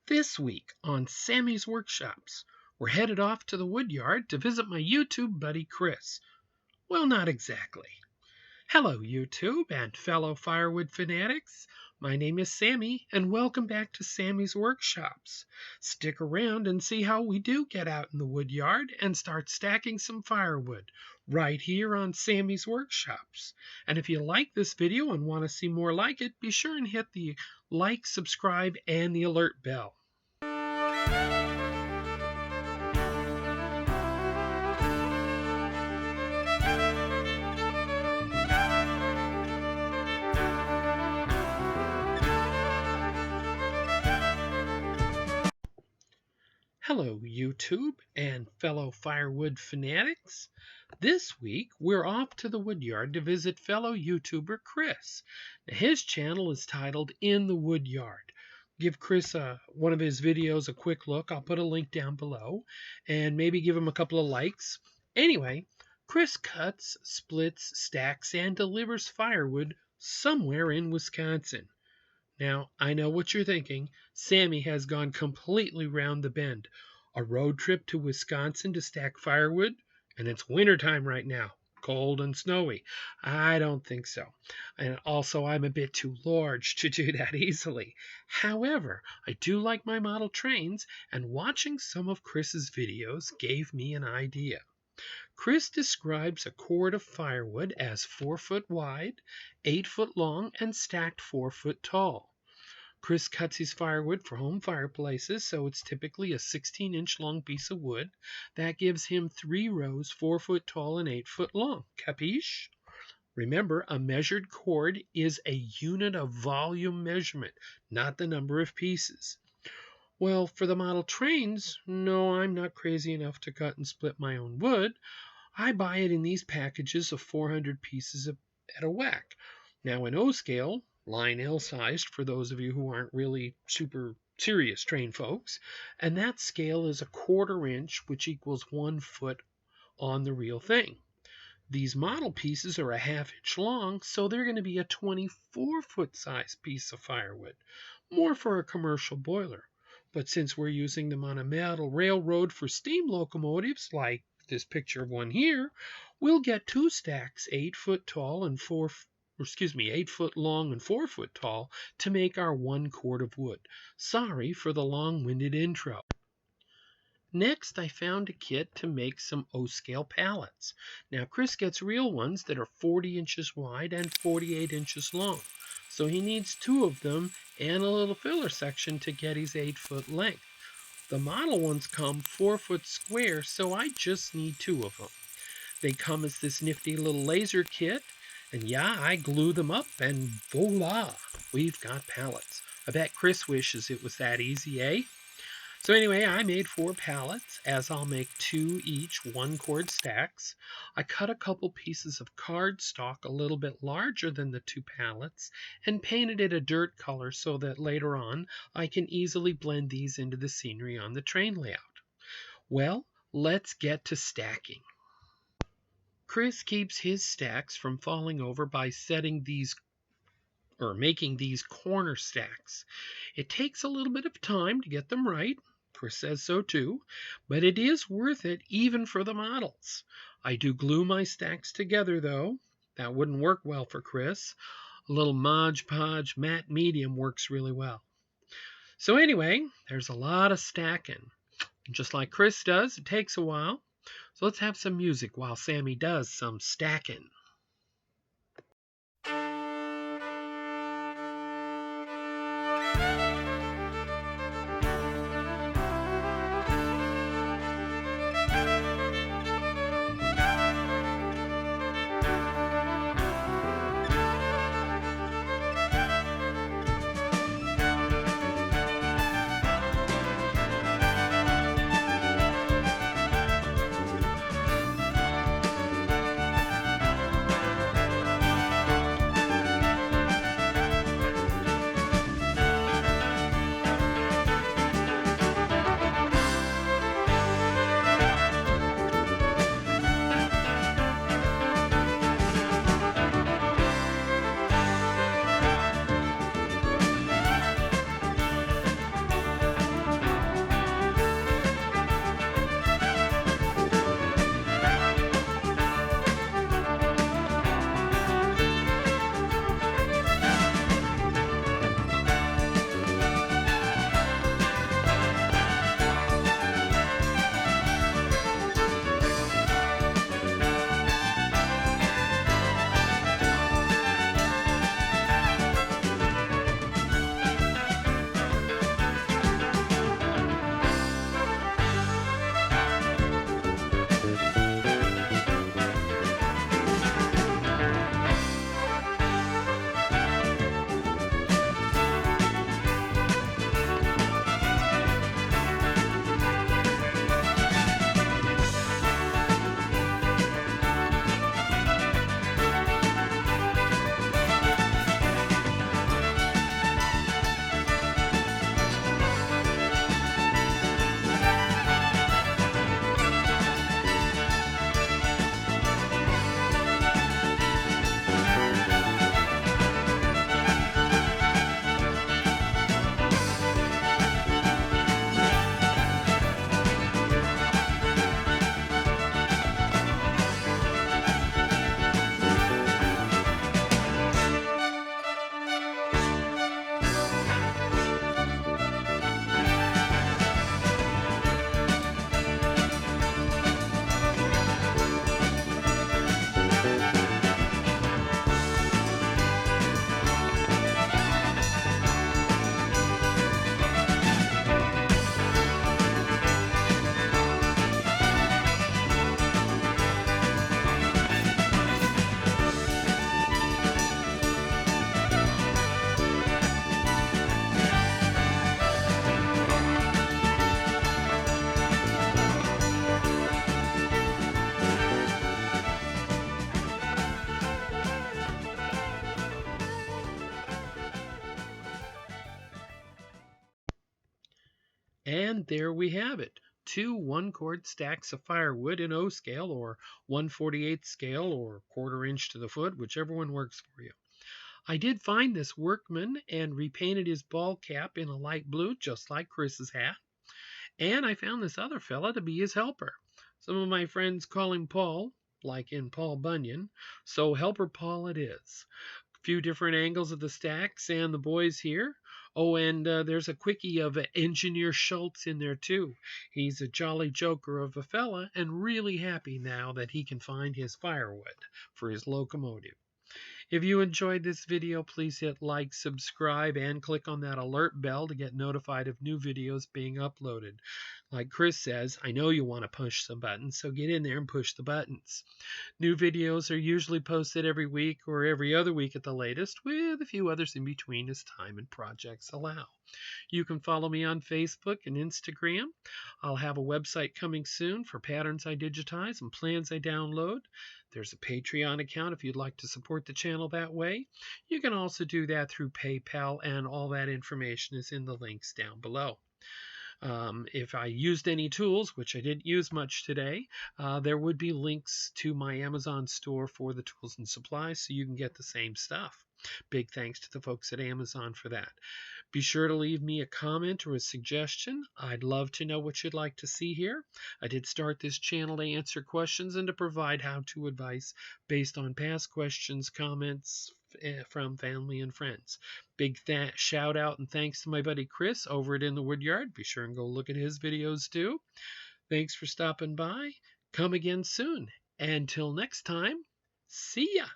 This week on Sammy's Workshops, we're headed off to the woodyard to visit my YouTube buddy Chris. Well, not exactly. Hello, YouTube and fellow firewood fanatics. My name is Sammy, and welcome back to Sammy's Workshops. Stick around and see how we do get out in the woodyard and start stacking some firewood right here on Sammy's Workshops. And if you like this video and want to see more like it, be sure and hit the like, subscribe, and the alert bell. Hello, YouTube and fellow firewood fanatics. This week, we're off to the woodyard to visit fellow YouTuber Chris. Now, his channel is titled In the Woodyard. Give Chris one of his videos a quick look. I'll put a link down below and maybe give him a couple of likes. Anyway, Chris cuts, splits, stacks, and delivers firewood somewhere in Wisconsin. Now, I know what you're thinking. Sammy has gone completely round the bend. A road trip to Wisconsin to stack firewood? And it's wintertime right now, cold and snowy. I don't think so. And also, I'm a bit too large to do that easily. However, I do like my model trains, and watching some of Chris's videos gave me an idea. Chris describes a cord of firewood as 4 foot wide, 8 foot long, and stacked 4 foot tall. Chris cuts his firewood for home fireplaces, so it's typically a 16-inch long piece of wood. That gives him 3 rows, 4 foot tall and 8 foot long. Capiche? Remember, a measured cord is a unit of volume measurement, not the number of pieces. Well, for the model trains, no, I'm not crazy enough to cut and split my own wood. I buy it in these packages of 400 pieces at a whack. Now, in O scale, line L sized for those of you who aren't really super serious train folks, and that scale is a 1/4 inch, which equals 1 foot on the real thing. These model pieces are a 1/2 inch long, so they're going to be a 24-foot size piece of firewood, more for a commercial boiler. But since we're using them on a metal railroad for steam locomotives, like this picture of one here, we'll get 2 stacks 8 foot tall and 8 foot long and 4 foot tall to make our 1 cord of wood. Sorry for the long-winded intro. Next, I found a kit to make some O-scale pallets. Now, Chris gets real ones that are 40 inches wide and 48 inches long. So he needs 2 of them and a little filler section to get his 8 foot length. The model ones come 4 foot square, so I just need 2 of them. They come as this nifty little laser kit, and yeah, I glue them up and voila, we've got pallets. I bet Chris wishes it was that easy, eh? So anyway, I made 4 pallets, as I'll make 2 each 1-cord stacks. I cut a couple pieces of cardstock a little bit larger than the 2 pallets and painted it a dirt color so that later on I can easily blend these into the scenery on the train layout. Well, let's get to stacking. Chris keeps his stacks from falling over by making these corner stacks. It takes a little bit of time to get them right. Chris says so too, but it is worth it even for the models. I do glue my stacks together though. That wouldn't work well for Chris. A little Mod Podge matte medium works really well. So anyway, there's a lot of stacking. And just like Chris does, it takes a while. So let's have some music while Sammy does some stacking. And there we have it. 2 1-cord stacks of firewood in O scale or 1/48 scale or 1/4 inch to the foot, whichever one works for you. I did find this workman and repainted his ball cap in a light blue, just like Chris's hat. And I found this other fella to be his helper. Some of my friends call him Paul, like in Paul Bunyan, so Helper Paul it is. A few different angles of the stacks and the boys here. Oh, and there's a quickie of Engineer Schultz in there too. He's a jolly joker of a fella and really happy now that he can find his firewood for his locomotive. If you enjoyed this video, please hit like, subscribe, and click on that alert bell to get notified of new videos being uploaded. Like Chris says, I know you want to push some buttons, so get in there and push the buttons. New videos are usually posted every week or every other week at the latest, with a few others in between as time and projects allow. You can follow me on Facebook and Instagram. I'll have a website coming soon for patterns I digitize and plans I download. There's a Patreon account if you'd like to support the channel that way. You can also do that through PayPal, and all that information is in the links down below. If I used any tools, which I didn't use much today, there would be links to my Amazon store for the tools and supplies so you can get the same stuff. Big thanks to the folks at Amazon for that. Be sure to leave me a comment or a suggestion. I'd love to know what you'd like to see here. I did start this channel to answer questions and to provide how-to advice based on past questions, comments from family and friends. Big shout out and thanks to my buddy Chris over at In the Woodyard. Be sure and go look at his videos too. Thanks for stopping by. Come again soon. Until next time, see ya.